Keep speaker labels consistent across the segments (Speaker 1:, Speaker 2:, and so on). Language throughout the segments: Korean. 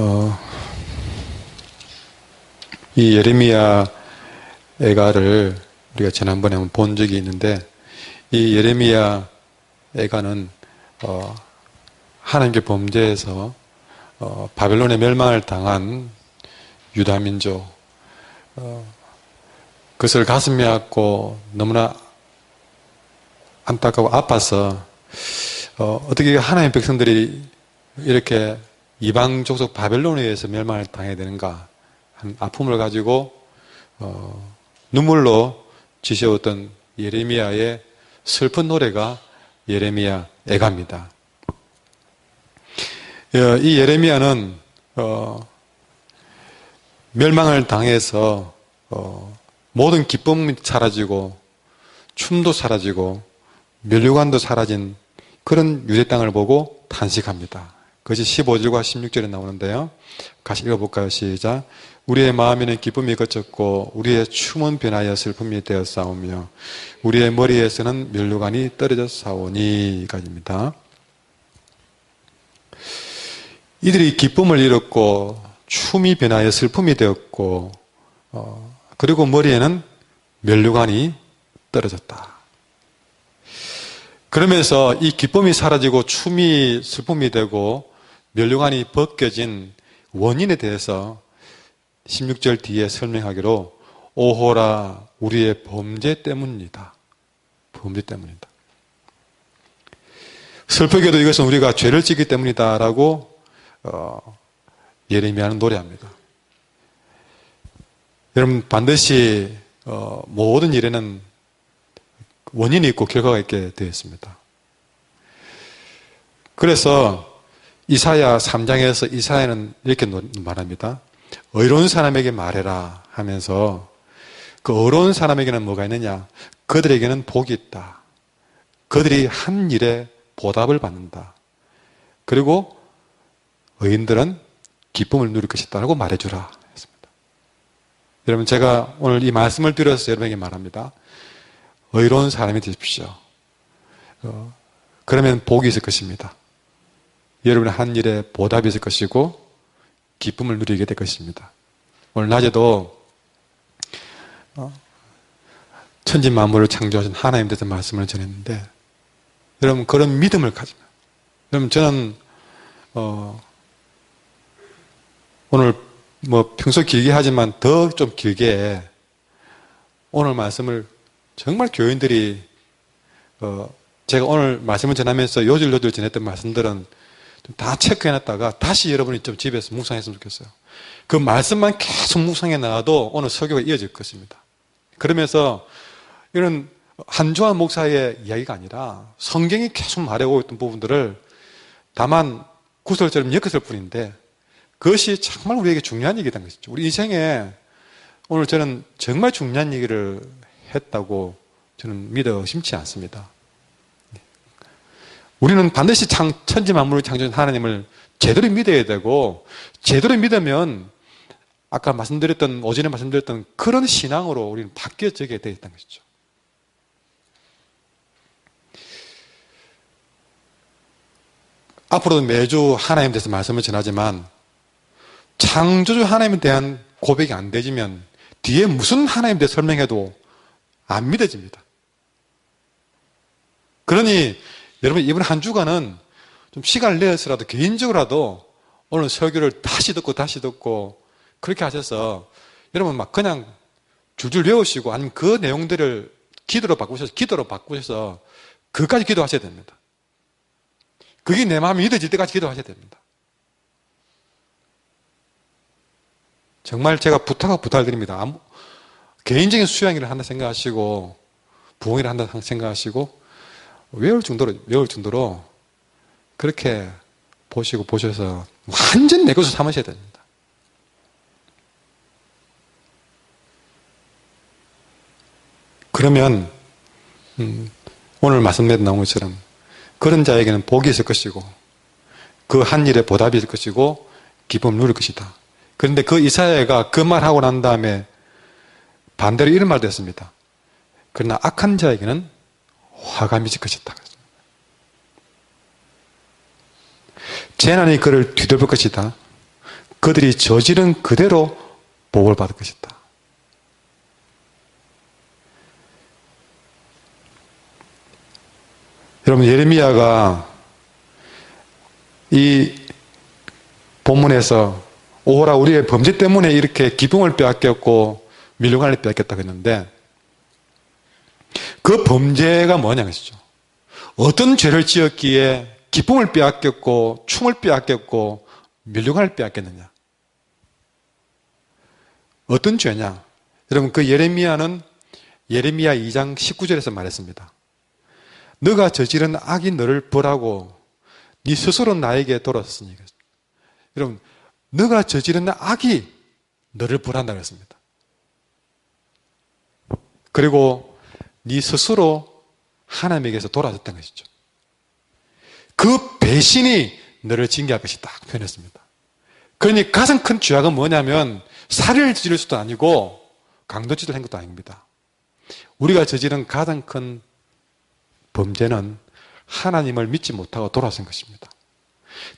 Speaker 1: 어, 이 예레미야 애가를 우리가 지난번에 한번 본 적이 있는데, 이 예레미야 애가는 하나님께 범죄해서 바벨론의 멸망을 당한 유다민족, 그것을 가슴에 안고 너무나 안타까워 아파서 어떻게 하나님의 백성들이 이렇게 이방 족속 바벨론에 의해서 멸망을 당해야 되는가 하는 아픔을 가지고 눈물로 지새웠던 예레미야의 슬픈 노래가 예레미야 애가입니다. 이 예레미야는 멸망을 당해서 모든 기쁨이 사라지고 춤도 사라지고 면류관도 사라진 그런 유대 땅을 보고 탄식합니다. 그것이 15절과 16절에 나오는데요. 같이 읽어볼까요? 시작. 우리의 마음에는 기쁨이 그쳤고 우리의 춤은 변하여 슬픔이 되었사오며 우리의 머리에서는 면류관이 떨어졌사오니까지입니다. 이들이 기쁨을 잃었고 춤이 변하여 슬픔이 되었고 그리고 머리에는 면류관이 떨어졌다. 그러면서 이 기쁨이 사라지고 춤이 슬픔이 되고 면류관이 벗겨진 원인에 대해서 16절 뒤에 설명하기로 오호라 우리의 범죄 때문이다. 범죄 때문이다. 슬프게도 이것은 우리가 죄를 짓기 때문이다 라고 예레미야는 노래합니다. 여러분 반드시 모든 일에는 원인이 있고 결과가 있게 되어 있습니다. 그래서 이사야 3장에서 이사야는 이렇게 말합니다. 의로운 사람에게 말해라 하면서 그 의로운 사람에게는 뭐가 있느냐? 그들에게는 복이 있다. 그들이 한 일에 보답을 받는다. 그리고 의인들은 기쁨을 누릴 것이다 라고 말해주라 했습니다. 여러분 제가 오늘 이 말씀을 드려서 여러분에게 말합니다. 의로운 사람이 되십시오. 그러면 복이 있을 것입니다. 여러분의 한 일에 보답이 있을 것이고 기쁨을 누리게 될 것입니다. 오늘 낮에도 천지 만물을 창조하신 하나님에 대해서 말씀을 전했는데 여러분 그런 믿음을 가지면 여러분 저는 오늘 뭐 평소 길게 하지만 더 좀 길게 오늘 말씀을 정말 교인들이 제가 오늘 말씀을 전하면서 요절요절 전했던 말씀들은 좀 다 체크해놨다가 다시 여러분이 좀 집에서 묵상했으면 좋겠어요. 그 말씀만 계속 묵상해 나가도 오늘 설교가 이어질 것입니다. 그러면서 이런 한조한 목사의 이야기가 아니라 성경이 계속 말해오고 있던 부분들을 다만 구설처럼 엮었을 뿐인데 그것이 정말 우리에게 중요한 얘기라는 것이죠. 우리 인생에 오늘 저는 정말 중요한 얘기를 했다고 저는 믿어 의심치 않습니다. 우리는 반드시 천지 만물을 창조한 하나님을 제대로 믿어야 되고 제대로 믿으면 아까 말씀드렸던 오전에 말씀드렸던 그런 신앙으로 우리는 바뀌어지게 되어 있다는 것이죠. 앞으로도 매주 하나님에 대해서 말씀을 전하지만 창조주 하나님에 대한 고백이 안 되지면 뒤에 무슨 하나님에 대해 설명해도 안 믿어집니다. 그러니 여러분 이번 한 주간은 좀 시간을 내어서라도 개인적으로라도 오늘 설교를 다시 듣고 그렇게 하셔서 여러분 막 그냥 줄줄 외우시고 아니면 그 내용들을 기도로 바꾸셔서 그까지 기도하셔야 됩니다. 그게 내 마음이 믿어질 때까지 기도하셔야 됩니다. 정말 제가 부탁을 드립니다. 개인적인 수양일을 한다 생각하시고 부흥일을 한다 생각하시고 외울 정도로 그렇게 보셔서 완전 내 것으로 삼으셔야 됩니다. 그러면 오늘 말씀에 나온 것처럼 그런 자에게는 복이 있을 것이고 그 한 일에 보답이 있을 것이고 기쁨을 누릴 것이다. 그런데 그 이사야가 그 말하고 난 다음에 반대로 이런 말도 했습니다. 그러나 악한 자에게는 화가 미칠 것이다. 재난이 그를 뒤덮을 것이다. 그들이 저지른 그대로 복을 받을 것이다. 여러분, 예레미야가 이 본문에서 오호라 우리의 범죄 때문에 이렇게 기쁨을 빼앗겼고 밀려간을 빼앗겼다고 했는데, 그 범죄가 뭐냐 것이죠. 어떤 죄를 지었기에 기쁨을 빼앗겼고 춤을 빼앗겼고 밀려간을 빼앗겼느냐. 어떤 죄냐. 여러분, 그 예레미야는 예레미야 2장 19절에서 말했습니다. 너가 저지른 악이 너를 벌하고 네 스스로 나에게 돌았으니. 여러분, 너가 저지른 악이 너를 벌한다고 했습니다. 그리고 네 스스로 하나님에게서 돌아섰다는 것이죠. 그 배신이 너를 징계할 것이다 표현했습니다. 그러니 가장 큰 죄악은 뭐냐면 살인을 저지를 수도 아니고 강도짓을 한 것도 아닙니다. 우리가 저지른 가장 큰 범죄는 하나님을 믿지 못하고 돌아선 것입니다.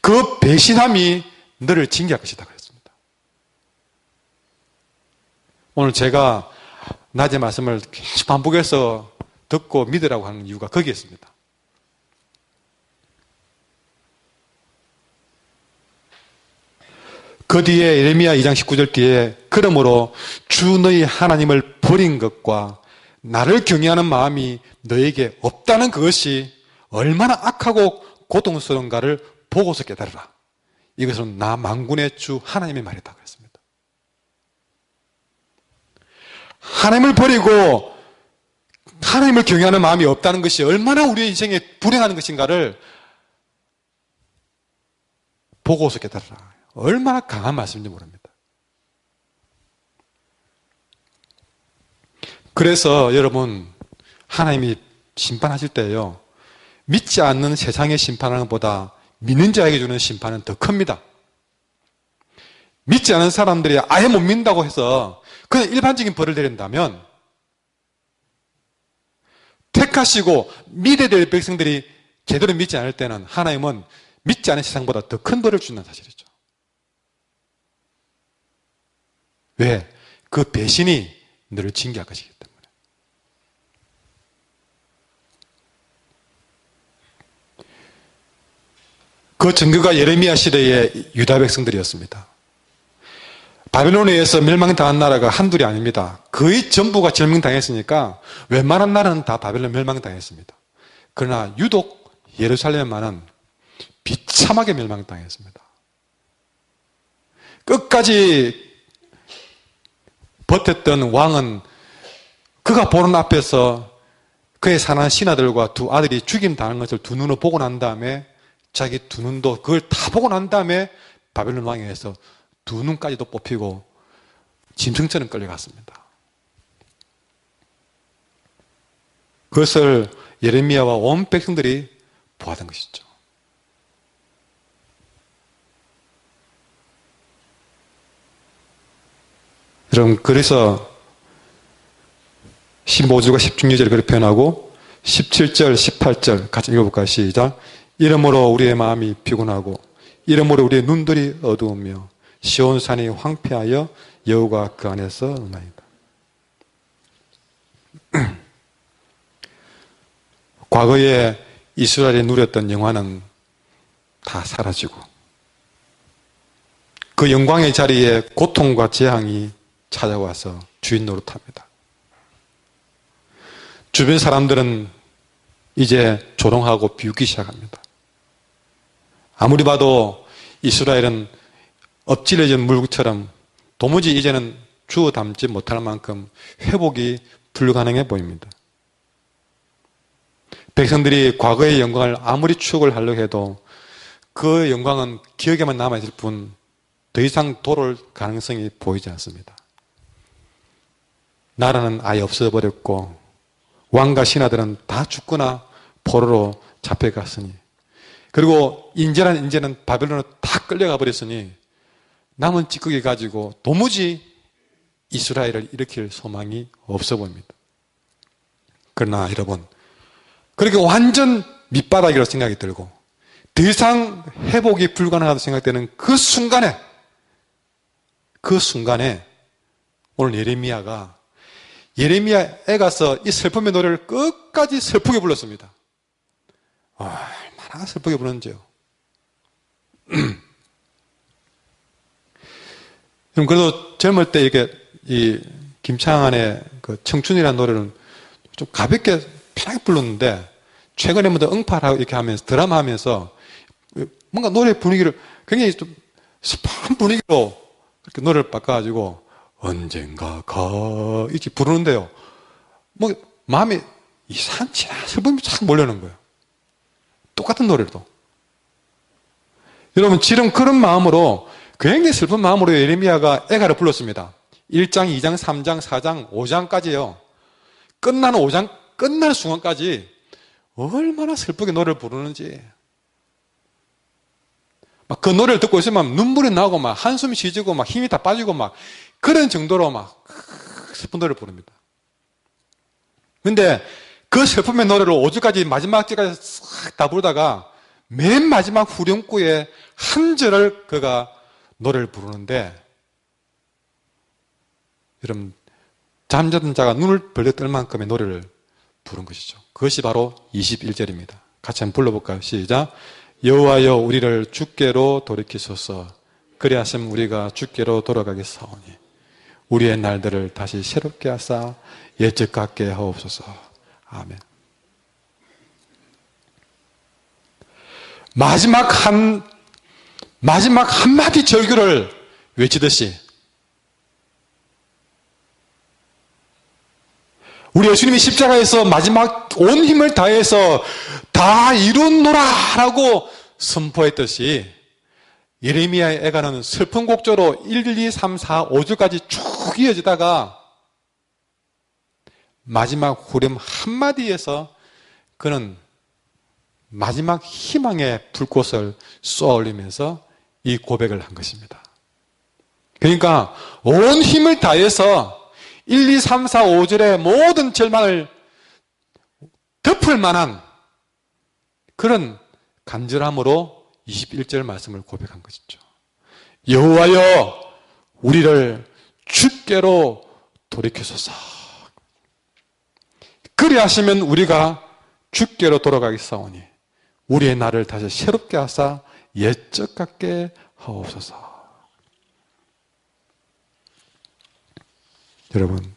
Speaker 1: 그 배신함이 너를 징계할 것이다 그랬습니다. 오늘 제가 낮에 말씀을 계속 반복해서 듣고 믿으라고 하는 이유가 거기에 있습니다. 그 뒤에 예레미야 2장 19절 뒤에 그러므로 주 너희 하나님을 버린 것과 나를 경외하는 마음이 너에게 없다는 그것이 얼마나 악하고 고통스러운가를 보고서 깨달으라. 이것은 나 만군의 주 하나님의 말이다 그랬습니다. 하나님을 버리고 하나님을 경외하는 마음이 없다는 것이 얼마나 우리의 인생에 불행한 것인가를 보고서 깨달으라. 얼마나 강한 말씀인지 모릅니다. 그래서 여러분, 하나님이 심판하실 때요, 믿지 않는 세상의 심판하는 것보다 믿는 자에게 주는 심판은 더 큽니다. 믿지 않는 사람들이 아예 못 믿는다고 해서 그냥 일반적인 벌을 내린다면, 택하시고 믿어야 될 백성들이 제대로 믿지 않을 때는 하나님은 믿지 않은 세상보다 더 큰 벌을 준다는 사실이죠. 왜? 그 배신이 너를 징계할 것이기 때문에. 그 증거가 예레미야 시대의 유다 백성들이었습니다. 바벨론에 의해서 멸망당한 나라가 한둘이 아닙니다. 거의 전부가 멸망당했으니까 웬만한 나라는 다 바벨론 멸망당했습니다. 그러나 유독 예루살렘만은 비참하게 멸망당했습니다. 끝까지 버텼던 왕은 그가 보는 앞에서 그의 사랑하는 신하들과 두 아들이 죽임당한 것을 두 눈으로 보고 난 다음에 자기 두 눈도 그걸 다 보고 난 다음에 바벨론 왕에 의해서 두 눈까지도 뽑히고 짐승처럼 끌려갔습니다. 그것을 예레미야와 온 백성들이 보았던 것이죠. 여러분, 그래서 15절과 16절을 그렇게 표현하고 17절, 18절 같이 읽어볼까요? 시작. 이러므로 우리의 마음이 피곤하고 이러므로 우리의 눈들이 어두우며 시온산이 황폐하여 여호가 그 안에서 없나이다. 과거에 이스라엘이 누렸던 영화는 다 사라지고 그 영광의 자리에 고통과 재앙이 찾아와서 주인 노릇합니다. 주변 사람들은 이제 조롱하고 비웃기 시작합니다. 아무리 봐도 이스라엘은 엎질러진 물처럼 도무지 이제는 주워 담지 못할 만큼 회복이 불가능해 보입니다. 백성들이 과거의 영광을 아무리 추억을 하려고 해도 그 영광은 기억에만 남아있을 뿐 더 이상 돌아올 가능성이 보이지 않습니다. 나라는 아예 없어버렸고 왕과 신하들은 다 죽거나 포로로 잡혀갔으니, 그리고 인재란 인재는 바벨론으로 다 끌려가 버렸으니 남은 찌꺼기 가지고 도무지 이스라엘을 일으킬 소망이 없어 보입니다. 그러나 여러분, 그렇게 완전 밑바닥이라고 생각이 들고 더 이상 회복이 불가능하다고 생각되는 그 순간에 그 순간에 오늘 예레미야에 가서 이 슬픔의 노래를 끝까지 슬프게 불렀습니다. 얼마나 슬프게 부르는지요. 그래도 젊을 때 이렇게 이 김창완의 그 청춘이라는 노래는 좀 가볍게 편하게 불렀는데 최근에 뭐더 응팔하고 이렇게 하면서 드라마 하면서 뭔가 노래 분위기를 굉장히 좀 습한 분위기로 이렇게 노래를 바꿔가지고 언젠가 이렇게 부르는데요. 뭐 마음에 이상한 슬픔이 쫙 몰려오는 거예요. 똑같은 노래도. 여러분 지금 그런 마음으로 굉장히 슬픈 마음으로 예레미야가 애가를 불렀습니다. 1장, 2장, 3장, 4장, 5장까지요. 끝나는 순간까지 얼마나 슬프게 노래를 부르는지. 막 그 노래를 듣고 있으면 눈물이 나고 막 한숨이 쉬지고 막 힘이 다 빠지고 막 그런 정도로 막 슬픈 노래를 부릅니다. 근데 그 슬픔의 노래를 5주까지 마지막 주까지 싹 다 부르다가 맨 마지막 후렴구에 한 절을 그가 노래를 부르는데 여러분 잠자던 자가 눈을 벌려 뜰 만큼의 노래를 부른 것이죠. 그것이 바로 21절입니다. 같이 한번 불러볼까요? 시작. 여호와여 우리를 주께로 돌이키소서. 그리하시면 우리가 주께로 돌아가겠사오니 우리의 날들을 다시 새롭게 하사 옛적 같게 하옵소서. 아멘. 마지막 한마디 절규를 외치듯이 우리 예수님이 십자가에서 마지막 온 힘을 다해서 다 이룬노라 라고 선포했듯이 예레미야의 애가는 슬픈 곡조로 1, 2, 3, 4, 5절까지 쭉 이어지다가 마지막 후렴 한마디에서 그는 마지막 희망의 불꽃을 쏘아올리면서 이 고백을 한 것입니다. 그러니까 온 힘을 다해서 1, 2, 3, 4, 5절의 모든 절망을 덮을 만한 그런 간절함으로 21절 말씀을 고백한 것이죠. 여호와여 우리를 주께로 돌이키소서. 그리하시면 우리가 주께로 돌아가겠사오니 우리의 날을 다시 새롭게 하사 옛적 같게 하옵소서. 여러분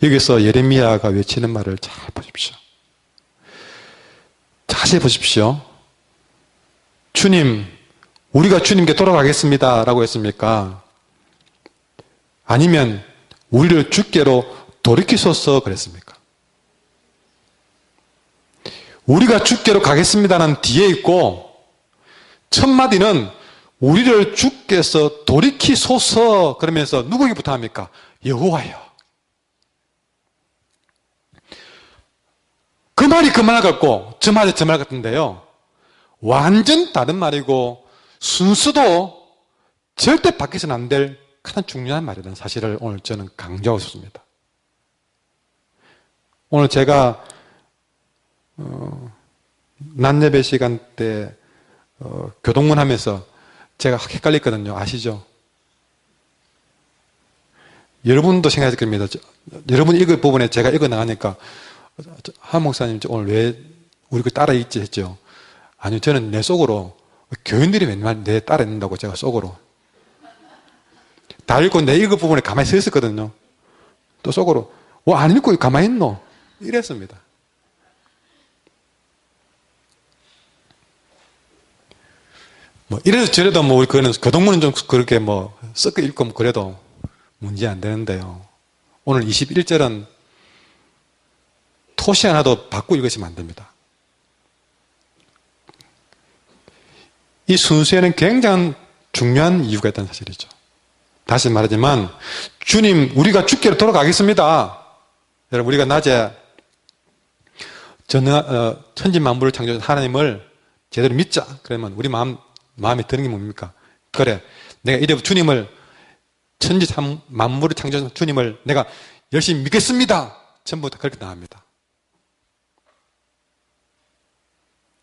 Speaker 1: 여기서 예레미야가 외치는 말을 잘 보십시오. 자세히 보십시오. 주님, 우리가 주님께 돌아가겠습니다 라고 했습니까? 아니면 우리를 주께로 돌이키소서 그랬습니까? 우리가 주께로 가겠습니다는 뒤에 있고 첫 마디는 우리를 주께서 돌이키소서 그러면서 누구에게부터 합니까? 여호와여. 그 말이 그 말 같고 저 말이 저 말 같은데요. 완전 다른 말이고 순서도 절대 바뀌어서는 안 될 가장 중요한 말이라는 사실을 오늘 저는 강조하고 싶습니다. 오늘 제가 낮예배 시간 때 교동문 하면서 제가 헷갈렸거든요. 아시죠? 여러분도 생각하실 겁니다. 여러분 읽을 부분에 제가 읽어 나가니까 한 목사님 오늘 왜 우리 그 따라 읽지 했죠? 아니요, 저는 내 속으로 교인들이 맨날 내 따라 읽는다고 제가 속으로 다 읽고 내 읽을 부분에 가만히 서 있었거든요. 또 속으로 안 읽고 가만히 있노? 이랬습니다. 뭐 이래서 저래도 뭐 우리 그거는 교동문은 좀 그렇게 뭐 섞어 읽고 뭐 그래도 문제 안 되는데요. 오늘 21절은 토시 하나도 바꾸고 읽으시면 안 됩니다. 이 순서에는 굉장히 중요한 이유가 있다는 사실이죠. 다시 말하지만 주님 우리가 주께로 돌아가겠습니다. 여러분 우리가 낮에 천지 만물을 창조한 하나님을 제대로 믿자. 그러면 우리 마음에 드는 게 뭡니까? 그래 내가 이래부터 주님을 천지 만물을 창조한 주님을 내가 열심히 믿겠습니다. 전부 다 그렇게 나옵니다.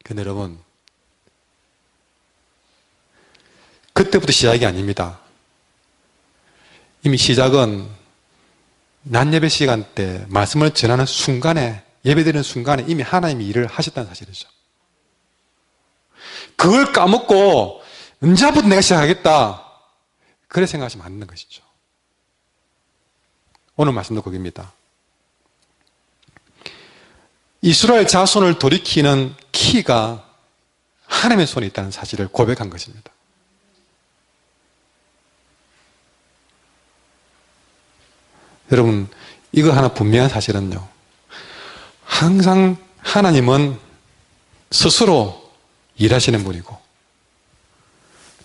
Speaker 1: 근데 여러분 그때부터 시작이 아닙니다. 이미 시작은 낮 예배 시간 때 말씀을 전하는 순간에, 예배드리는 순간에 이미 하나님이 일을 하셨다는 사실이죠. 그걸 까먹고 언제부터 내가 시작하겠다, 그래 생각하시면 안 되는 것이죠. 오늘 말씀도 거기입니다. 이스라엘 자손을 돌이키는 키가 하나님의 손에 있다는 사실을 고백한 것입니다. 여러분, 이거 하나 분명한 사실은요, 항상 하나님은 스스로 일하시는 분이고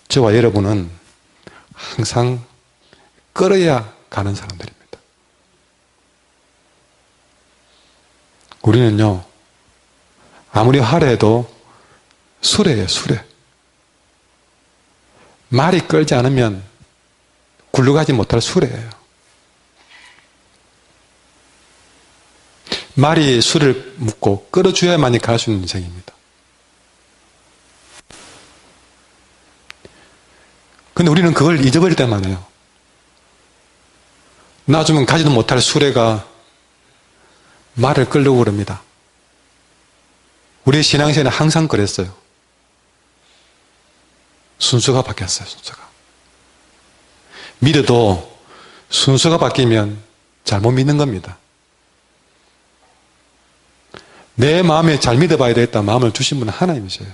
Speaker 1: 저와 여러분은 항상 끌어야 가는 사람들입니다. 우리는요, 아무리 화려해도 수레예요, 수레. 말이 끌지 않으면 굴러가지 못할 수레예요. 말이 수레를 묶고 끌어줘야만이 갈 수 있는 인생입니다. 근데 우리는 그걸 잊어버릴 때만 해요. 놔주면 가지도 못할 수레가 말을 끌려고 그럽니다. 우리의 신앙생활은 항상 그랬어요. 순서가 바뀌었어요, 순서가. 믿어도 순서가 바뀌면 잘못 믿는 겁니다. 내 마음에 잘 믿어봐야 되겠다 마음을 주신 분은 하나님이세요.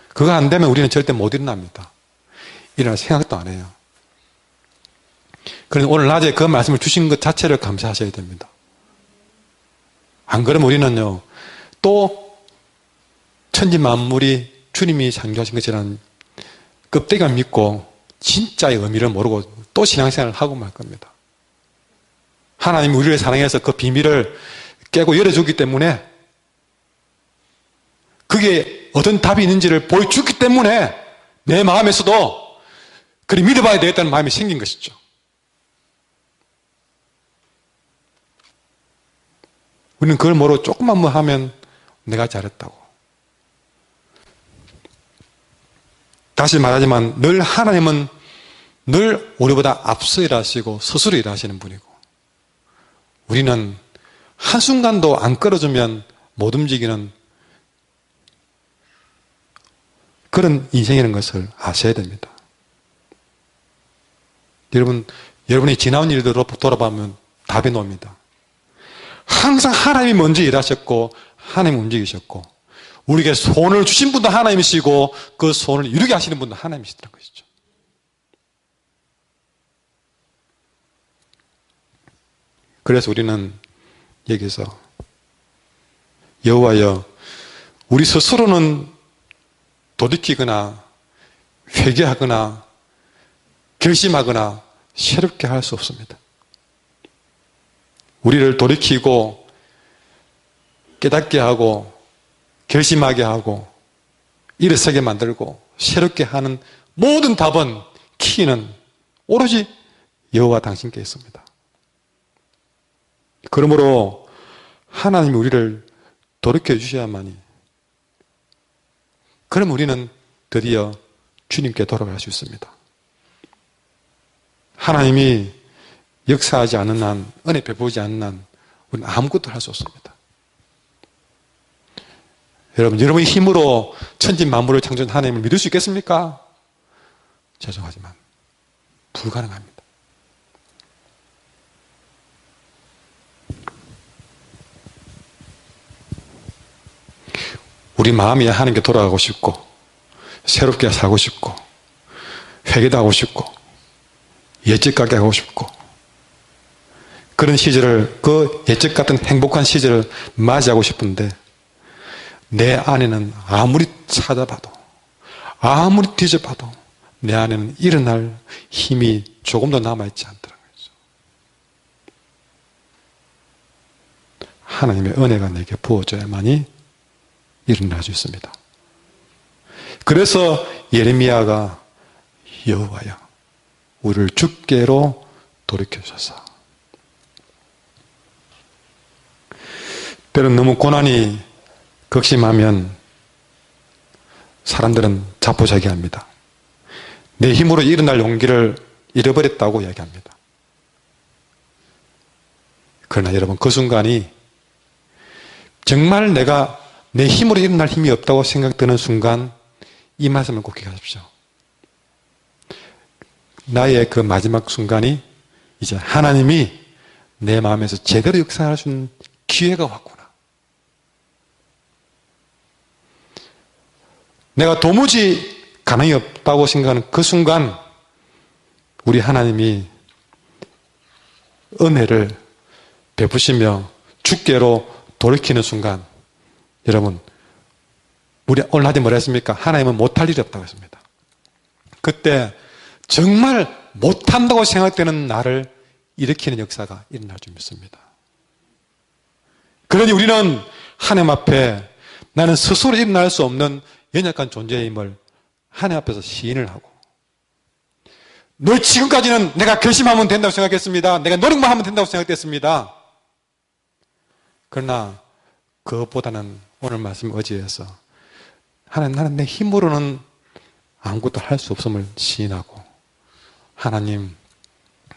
Speaker 1: 그거 안 되면 우리는 절대 못 일어납니다. 일어날 생각도 안 해요. 그래서 오늘 낮에 그 말씀을 주신 것 자체를 감사하셔야 됩니다. 안 그러면 우리는요, 또 천지 만물이 주님이 창조하신 것이라는 껍데기만 믿고 진짜의 의미를 모르고 또 신앙생활을 하고 말 겁니다. 하나님이 우리를 사랑해서 그 비밀을 깨고 열어주기 때문에, 그게 어떤 답이 있는지를 보여주기 때문에 내 마음에서도 그리 믿어봐야 되겠다는 마음이 생긴 것이죠. 우리는 그걸 모르고 조금만 뭐 하면 내가 잘했다고. 다시 말하지만 늘 하나님은 늘 우리보다 앞서 일하시고 스스로 일하시는 분이고, 우리는 한순간도 안 끌어주면 못 움직이는 그런 인생이라는 것을 아셔야 됩니다. 여러분이 지나온 일들로 돌아보면 답이 나옵니다. 항상 하나님이 먼저 일하셨고 하나님이 움직이셨고, 우리에게 손을 주신 분도 하나님이시고 그 손을 이루게 하시는 분도 하나님이시다는 것이죠. 그래서 우리는 여기서 여호와여, 우리 스스로는 돌이키거나 회개하거나 결심하거나 새롭게 할 수 없습니다. 우리를 돌이키고 깨닫게 하고 결심하게 하고 일어서게 만들고 새롭게 하는 모든 답은, 키는 오로지 여호와 당신께 있습니다. 그러므로 하나님이 우리를 돌이켜 주셔야만이, 그럼 우리는 드디어 주님께 돌아갈 수 있습니다. 하나님이 역사하지 않는 한, 은혜 베푸지 않는 한 우리는 아무것도 할 수 없습니다. 여러분의 힘으로 천지 만물을 창조한 하나님을 믿을 수 있겠습니까? 죄송하지만 불가능합니다. 우리 마음이 하나님께 돌아가고 싶고 새롭게 살고 싶고 회개도 하고 싶고 옛적 같게 하고 싶고, 그런 시절을, 그 옛적 같은 행복한 시절을 맞이하고 싶은데, 내 안에는 아무리 찾아봐도 아무리 뒤져봐도 내 안에는 일어날 힘이 조금도 남아있지 않더라고요. 하나님의 은혜가 내게 부어져야만이 일어날 수 있습니다. 그래서 예레미야가 여호와여, 우리를 주께로 돌이켜주소서. 때론 너무 고난이 극심하면 사람들은 자포자기합니다. 내 힘으로 일어날 용기를 잃어버렸다고 이야기합니다. 그러나 여러분, 그 순간이 정말 내가 내 힘으로 일어날 힘이 없다고 생각되는 순간 이 말씀을 꼭 기억하십시오. 나의 그 마지막 순간이 이제 하나님이 내 마음에서 제대로 역사할 수 있는 기회가 왔구나. 내가 도무지 가능이 없다고 생각하는 그 순간 우리 하나님이 은혜를 베푸시며 주께로 돌이키는 순간, 여러분, 우리 오늘 하지 뭐라 했습니까? 하나님은 못할 일이 없다고 했습니다. 그때 정말 못한다고 생각되는 나를 일으키는 역사가 일어날 줄 믿습니다. 그러니 우리는 하나님 앞에 나는 스스로 일어날 수 없는 연약한 존재임을 하나님 앞에서 시인을 하고, 늘 지금까지는 내가 결심하면 된다고 생각했습니다. 내가 노력만 하면 된다고 생각했습니다. 그러나 그것보다는 오늘 말씀 의지해서 하나님, 나는 내 힘으로는 아무것도 할 수 없음을 시인하고, 하나님,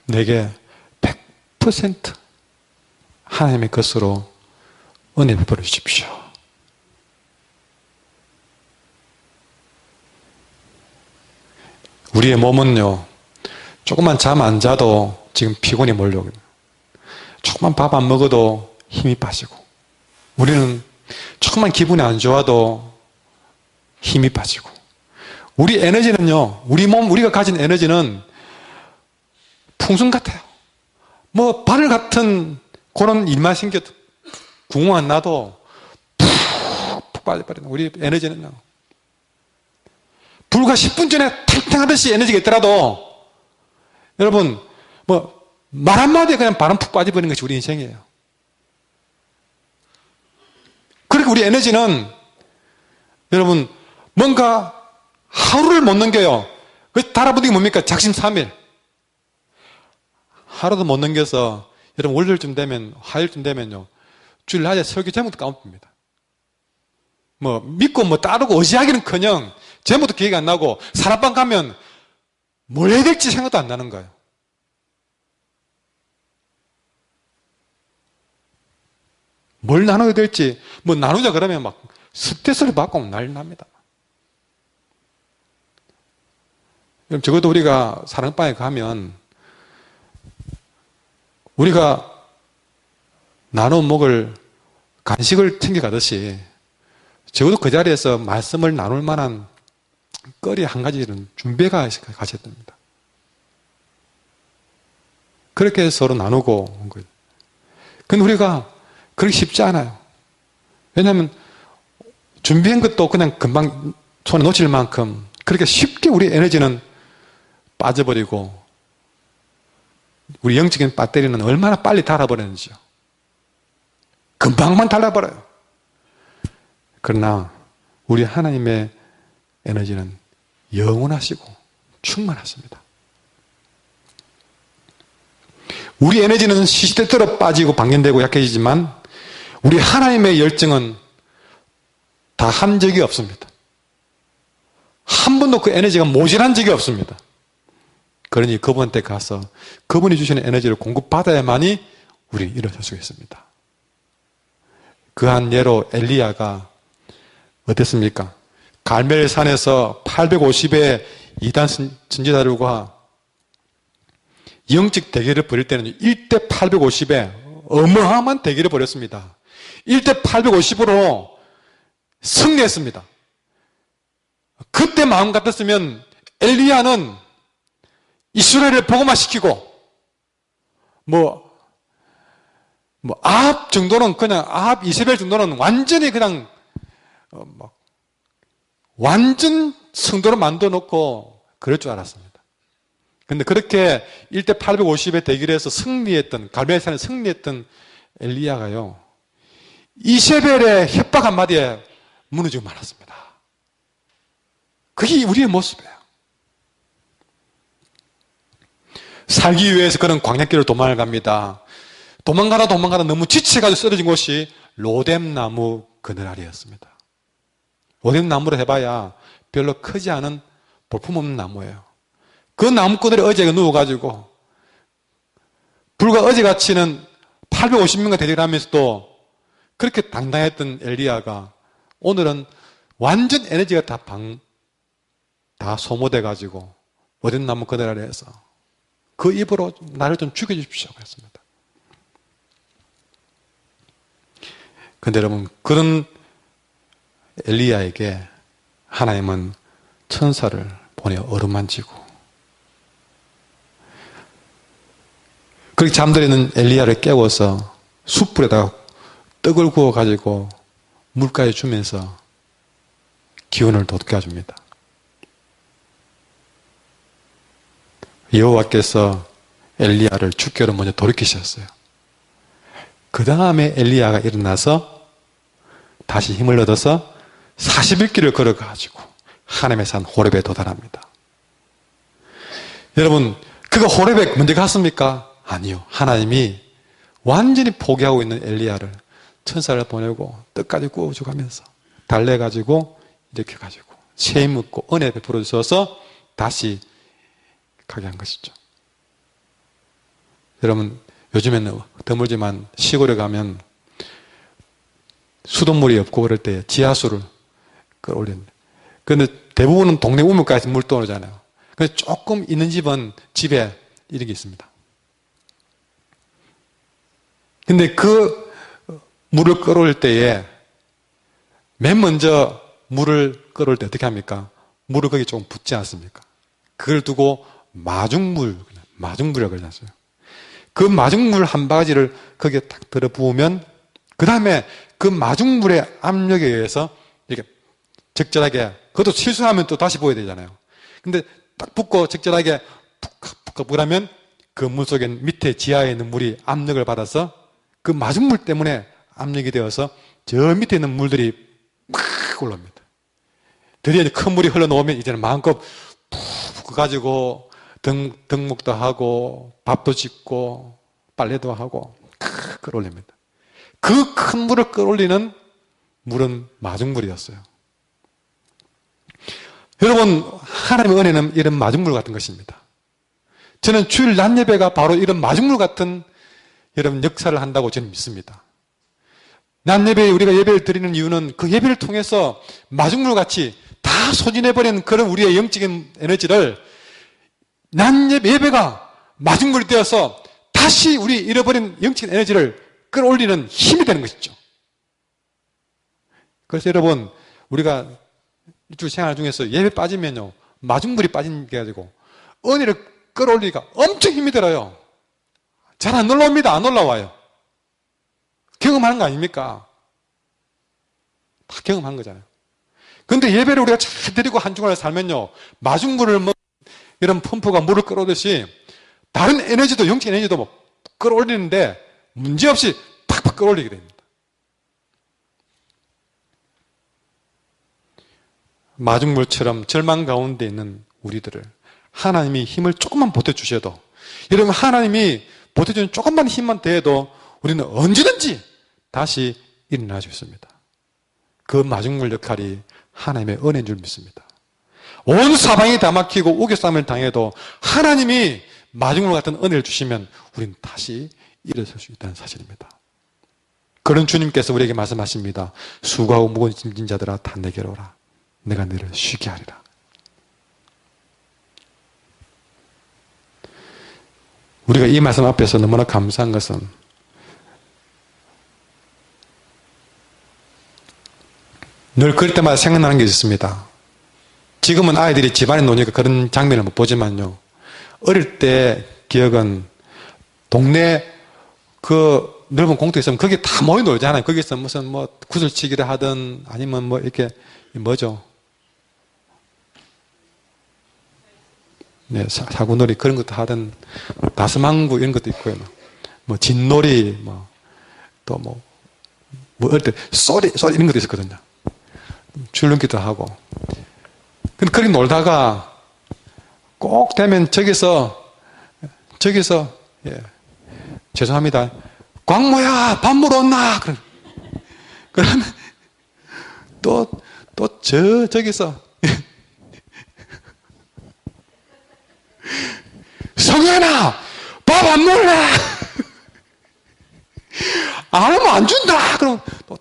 Speaker 1: 내게 100% 하나님의 것으로 은혜 베풀어 주십시오. 우리의 몸은요, 조금만 잠 안 자도 지금 피곤이 몰려오고, 조금만 밥 안 먹어도 힘이 빠지고, 우리는 조금만 기분이 안 좋아도 힘이 빠지고, 우리 에너지는요, 우리 몸, 우리가 가진 에너지는 풍선 같아요. 뭐 바늘 같은 그런 일만 생겨도 구멍 안 나도 푹 빠져버리는 우리 에너지는요, 불과 10분 전에 탱탱하듯이 에너지가 있더라도 여러분, 뭐 말 한마디에 그냥 바람 푹 빠져버리는 것이 우리 인생이에요. 그러니까 우리 에너지는 여러분 뭔가 하루를 못 넘겨요. 그 달아붙는 게 뭡니까? 작심삼일. 하루도 못 넘겨서 여러분 월요일쯤 되면, 화요일쯤 되면요, 주일 낮에 설교 제목도 까먹습니다. 뭐 믿고 뭐 따르고 의지하기는커녕 제목도 기억이 안 나고, 사람방 가면 뭘 해야 될지 생각도 안 나는 거예요. 뭘 나눠야 될지, 뭐 나누자 그러면 막 스트레스를 받고 난리 납니다. 그럼 적어도 우리가 사랑방에 가면 우리가 나눠 먹을 간식을 챙겨가듯이 적어도 그 자리에서 말씀을 나눌 만한 거리 한 가지는 준비가 가셔야 됩니다. 그렇게 해서 서로 나누고 온 거예요. 근데 우리가 그렇게 쉽지 않아요. 왜냐하면 준비한 것도 그냥 금방 손에 놓칠 만큼 그렇게 쉽게 우리 에너지는 빠져버리고, 우리 영적인 배터리는 얼마나 빨리 닳아버리는지요. 금방만 닳아버려요. 그러나 우리 하나님의 에너지는 영원하시고 충만하십니다. 우리 에너지는 시시때때로 빠지고 방전되고 약해지지만 우리 하나님의 열정은 다 한 적이 없습니다. 한 번도 그 에너지가 모자란 적이 없습니다. 그러니 그분한테 가서 그분이 주시는 에너지를 공급받아야만이 우리 일어설 수 있습니다. 그한 예로 엘리야가 어땠습니까? 갈멜산에서 850의 이단 선지자들과 영적 대결을 벌일 때는 1대 850의 어마어마한 대결을 벌였습니다. 1대 850으로 승리했습니다. 그때 마음 같았으면 엘리야는 이스라엘을 복음화시키고 아합 정도는 그냥 아합 이세벨 정도는 완전히 그냥 완전 성도로 만들어 놓고 그럴 줄 알았습니다. 근데 그렇게 1대 850의 대결에서 승리했던, 갈멜산에 승리했던 엘리야가요, 이세벨의 협박 한마디에 무너지고 말았습니다. 그게 우리의 모습이에요. 살기 위해서 그는 광야길을 도망을 갑니다. 도망가다 너무 지쳐가지고 쓰러진 곳이 로뎀나무 그늘 아래였습니다. 로뎀나무로 해봐야 별로 크지 않은 볼품없는 나무예요. 그 나무꾼들이 어제가 누워가지고 불과 어제같이는 850명과 대적을 하면서도 그렇게 당당했던 엘리야가 오늘은 완전 에너지가 다 소모돼가지고 어린 나무 그늘 아래에서 그 입으로 나를 좀 죽여주십시오 그랬습니다. 근데 여러분, 그런 엘리야에게 하나님은 천사를 보내 어루만지고 그렇게 잠들어 있는 엘리야를 깨워서 숯불에다가 떡을 구워가지고 물까지 주면서 기운을 돋궈줍니다. 여호와께서 엘리야를 죽게로 먼저 돌이키셨어요. 그 다음에 엘리야가 일어나서 다시 힘을 얻어서 40일 걸어가지고 하나님의 산 호렙에 도달합니다. 여러분, 그가 호렙에 먼저 갔습니까? 아니요. 하나님이 완전히 포기하고 있는 엘리야를 천사를 보내고 떡까지 구워주가면서 달래가지고 이렇게 가지고 쇠임 묻고 은혜 베풀어 주셔서 다시 가게 한 것이죠. 여러분, 요즘에는 드물지만 시골에 가면 수돗물이 없고 그럴 때 지하수를 끌어올리는데, 그런데 대부분은 동네 우물가에서 물 떠오르잖아요. 그래서 조금 있는 집은 집에 이런 게 있습니다. 근데 그 물을 끌어올 때에 맨 먼저 물을 끌어올 때 어떻게 합니까? 물을 거기 조금 붓지 않습니까? 그걸 두고 마중물이라고 그러잖아요. 그 마중물 한 바가지를 거기에 딱 들어 부으면 그 다음에 그 마중물의 압력에 의해서 이렇게 적절하게, 그것도 실수하면 또 다시 부어야 되잖아요. 근데 딱 붓고 적절하게 푹 부으면 그 물 속에 밑에 지하에 있는 물이 압력을 받아서 그 마중물 때문에 압력이 되어서 저 밑에 있는 물들이 막 올라옵니다. 드디어 큰 물이 흘러나오면 이제는 마음껏 푹 가지고 덕목도 하고 밥도 짓고 빨래도 하고 끌어올립니다. 그 큰 물을 끌어올리는 물은 마중물이었어요. 여러분, 하나님의 은혜는 이런 마중물 같은 것입니다. 저는 주일 낮 예배가 바로 이런 마중물 같은 여러분 역사를 한다고 저는 믿습니다. 낮 예배에 우리가 예배를 드리는 이유는 그 예배를 통해서 마중물 같이 다 소진해버린 그런 우리의 영적인 에너지를 낮 예배가 마중물이 되어서 다시 우리 잃어버린 영적인 에너지를 끌어올리는 힘이 되는 것이죠. 그래서 여러분, 우리가 일주일 생활 중에서 예배 빠지면요, 마중물이 빠진 게 가지고 은혜를 끌어올리기가 엄청 힘이 들어요. 잘 안 올라옵니다. 안 올라와요. 경험하는 거 아닙니까? 다 경험한 거잖아요. 근데 예배를 우리가 잘 드리고 한 주간을 살면요, 마중물을 이런 펌프가 물을 끌어오듯이 다른 에너지도, 영적 에너지도 뭐 끌어올리는데 문제없이 팍팍 끌어올리게 됩니다. 마중물처럼 절망 가운데 있는 우리들을 하나님이 힘을 조금만 보태주셔도, 여러분, 하나님이 보태주는 조금만 힘만 더해도 우리는 언제든지 다시 일어날 수 있습니다. 그 마중물 역할이 하나님의 은혜인 줄 믿습니다. 온 사방이 다 막히고 우겨싸움을 당해도 하나님이 마중물 같은 은혜를 주시면 우리는 다시 일어설 수 있다는 사실입니다. 그런 주님께서 우리에게 말씀하십니다. 수고하고 무거운 짐진 자들아 다 내게로 오라. 내가 너를 쉬게 하리라. 우리가 이 말씀 앞에서 너무나 감사한 것은 늘 그럴 때마다 생각나는 게 있습니다. 지금은 아이들이 집안에 노니까 그런 장면을 못 보지만요, 어릴 때 기억은 동네 그 넓은 공터에 있으면 거기 다 모여 놀잖아요. 거기서 무슨 뭐 구슬치기를 하든 아니면 뭐 이렇게 뭐죠? 네, 사구놀이 그런 것도 하든 다스망구 이런 것도 있고요. 뭐 진놀이 또 뭐 어릴 때 쏘리 이런 것도 있었거든요. 줄넘기도 하고. 근데 그렇게 놀다가 꼭 되면 저기서 예, 죄송합니다. 광모야 밥 먹으러 온나? 그러면 저기서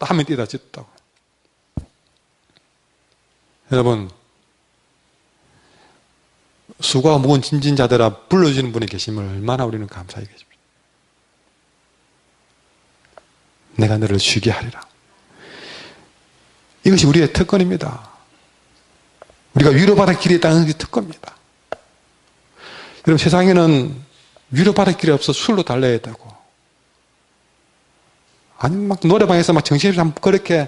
Speaker 1: 땀이 뛰다 찢었다고. 여러분, 수고가 무거운 짐진 자들아 불러주시는 분이 계심을 얼마나 우리는 감사히 계십니까? 내가 너를 쉬게 하리라. 이것이 우리의 특권입니다. 우리가 위로받을 길이 있다는 것이 특권입니다. 여러분, 세상에는 위로받을 길이 없어 술로 달래야 되고, 아니면 막 노래방에서 막 정신을 그렇게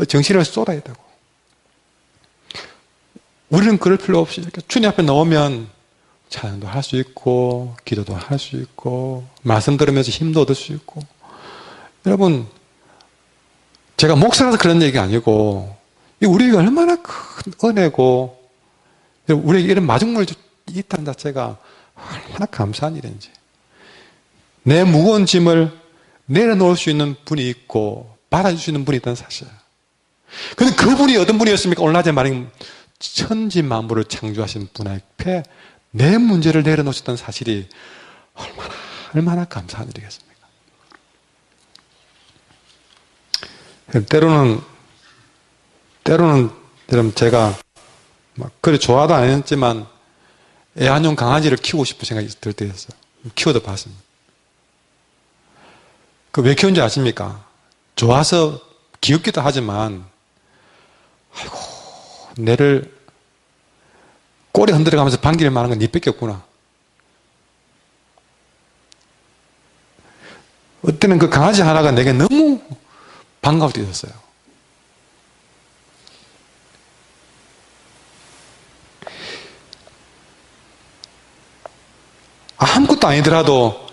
Speaker 1: 정신을 쏟아야 되고, 우리는 그럴 필요 없이 이렇게 주님 앞에 나오면 찬양도 할 수 있고, 기도도 할 수 있고, 말씀 들으면서 힘도 얻을 수 있고. 여러분, 제가 목사라서 그런 얘기가 아니고, 우리에게 얼마나 큰 은혜고, 우리에게 이런 마중물이 있다는 자체가 얼마나 감사한 일인지. 내 무거운 짐을 내려놓을 수 있는 분이 있고, 받아줄 수 있는 분이 있다는 사실. 근데 그분이 어떤 분이었습니까? 오늘 낮에 말인 천지 만물을 창조하신 분 앞에 내 문제를 내려놓으셨다는 사실이 얼마나 감사한 일이겠습니까? 때로는 여러분 제가 막 그리 좋아도 안 했지만 애완용 강아지를 키우고 싶은 생각이 들 때였어요. 키워도 봤습니다. 그 왜 키운지 아십니까? 좋아서 귀엽기도 하지만 아이고 내를 꼬리 흔들어가면서 반기를 말하는 건 니 뺏겼구나. 어때는 그 강아지 하나가 내게 너무 반가울 때 있었어요. 아무것도 아니더라도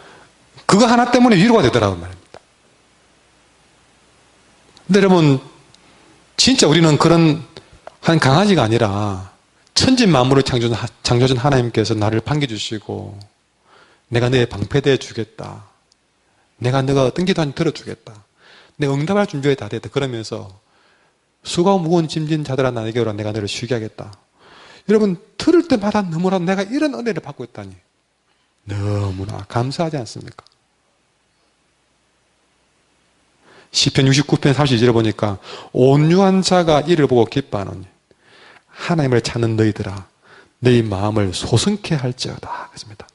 Speaker 1: 그거 하나 때문에 위로가 되더라고요 말입니다. 근데 여러분 진짜 우리는 그런 한 강아지가 아니라 천지만물을 창조하신 하나님께서 나를 반겨주시고 내가 너의 방패되어 주겠다. 내가 너가 어떤 기도 들어주겠다. 내 응답할 준비가 다 됐다. 그러면서 수고하고 무거운 짐진 자들아 나에게 오라. 내가 너를 쉬게 하겠다. 여러분 들을 때마다 너무나 내가 이런 은혜를 받고 있다니 너무나 감사하지 않습니까? 시편 69편 32절에 보니까 온유한 자가 이를 보고 기뻐하노니 하나님을 찾는 너희들아 너희 마음을 소성케 할지어다. 그렇습니다.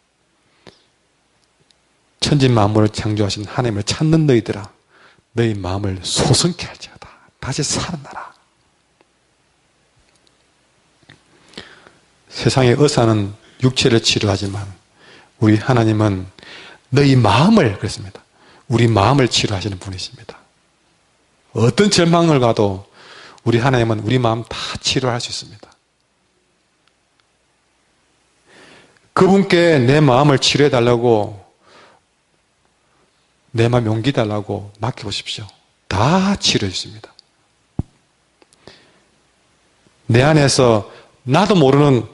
Speaker 1: 천지 만물을 창조하신 하나님을 찾는 너희들아 너희 마음을 소성케 할지어다. 다시 살아나라. 세상의 의사는 육체를 치료하지만 우리 하나님은 너희 마음을 그랬습니다. 우리 마음을 치료하시는 분이십니다. 어떤 절망을 가도 우리 하나님은 우리 마음 다 치료할 수 있습니다. 그분께 내 마음을 치료해 달라고 내 마음 용기 달라고 맡겨보십시오. 다 치료해 주십니다. 내 안에서 나도 모르는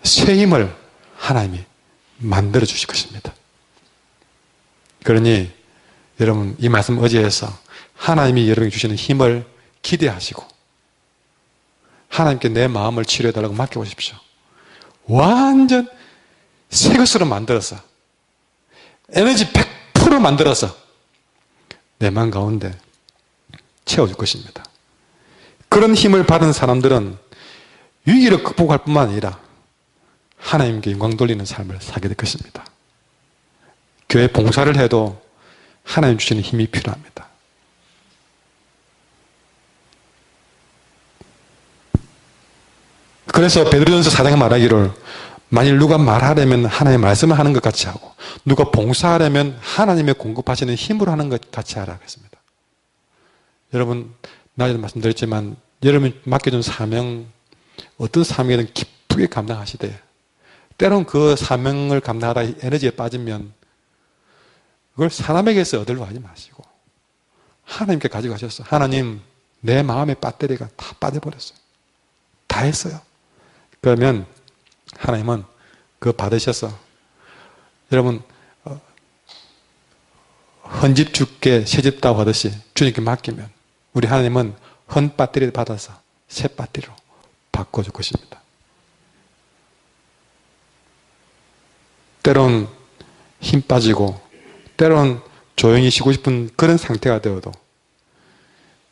Speaker 1: 새 힘을 하나님이 만들어 주실 것입니다. 그러니 여러분 이 말씀 의지해서 하나님이 여러분에게 주시는 힘을 기대하시고 하나님께 내 마음을 치료해 달라고 맡겨보십시오. 완전 새 것으로 만들어서 에너지 100% 만들어서 내 마음 가운데 채워줄 것입니다. 그런 힘을 받은 사람들은 위기를 극복할 뿐만 아니라 하나님께 영광 돌리는 삶을 살게 될 것입니다. 교회 봉사를 해도 하나님 주시는 힘이 필요합니다. 그래서 베드로전서 4장에 말하기를 만일 누가 말하려면 하나님의 말씀을 하는 것 같이 하고 누가 봉사하려면 하나님의 공급하시는 힘으로 하는 것 같이 하라 그랬습니다. 여러분 나에도 말씀드렸지만 여러분이 맡겨준 사명 어떤 사명이든 기쁘게 감당하시되 때론 그 사명을 감당하다 에너지에 빠지면 그걸 사람에게서 얻으려고 하지 마시고 하나님께 가지고 가셨어. 하나님 내 마음의 배터리가 다 빠져버렸어요. 다 했어요. 그러면 하나님은 그거 받으셔서 여러분 헌집 주께 새집 다 하듯이 주님께 맡기면 우리 하나님은 헌 배터리를 받아서 새 배터리로 바꿔줄 것입니다. 때론 힘 빠지고 때론 조용히 쉬고 싶은 그런 상태가 되어도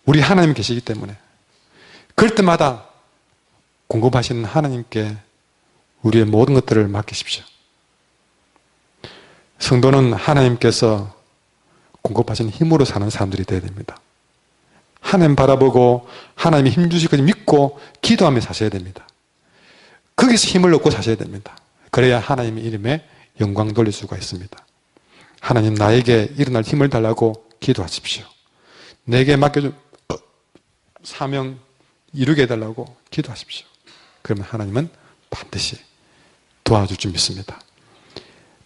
Speaker 1: 우리 하나님 계시기 때문에 그럴 때마다 공급하시는 하나님께 우리의 모든 것들을 맡기십시오. 성도는 하나님께서 공급하신 힘으로 사는 사람들이 되어야 됩니다. 하나님 바라보고 하나님이 힘주실 것을 믿고 기도하며 사셔야 됩니다. 거기서 힘을 얻고 사셔야 됩니다. 그래야 하나님의 이름에 영광 돌릴 수가 있습니다. 하나님 나에게 일어날 힘을 달라고 기도하십시오. 내게 맡겨준 사명 이루게 해달라고 기도하십시오. 그러면 하나님은 반드시 도와줄 줄 믿습니다.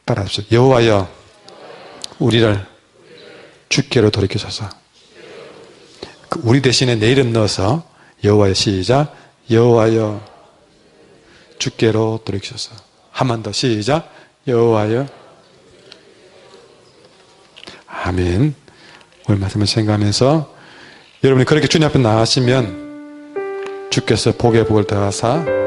Speaker 1: 따라하십시오. 여호와여 우리를 주께로 돌이키소서. 우리 대신에 내 이름 넣어서 여호와여 시작. 여호와여 주께로 돌이키소서. 한 번 더 시작. 여호와여. 아멘. 오늘 말씀을 생각하면서 여러분이 그렇게 주님 앞에 나가시면 주께서 복의 복을 더하사